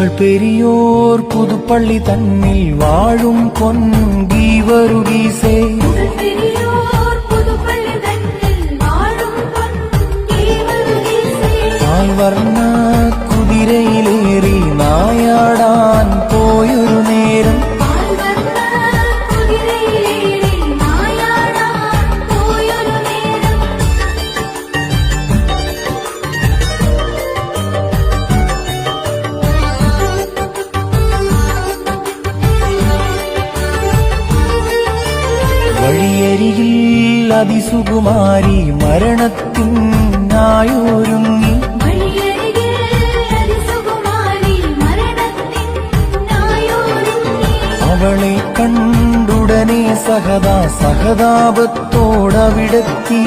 புகழ் பெரியோர் புதுப்பள்ளி தன்னில் வாழும் பொன்கீவருகீசே വർണ്ണ കുതിരയിലേറി നായാടാൻ പോയൊരു നേരം വഴിയരികിൽ അതിസുകുമാരി മരണത്തിനായൊരുങ്ങി അവളെ കണ്ടുടനെ സഹതാപത്തോടവിടെത്തി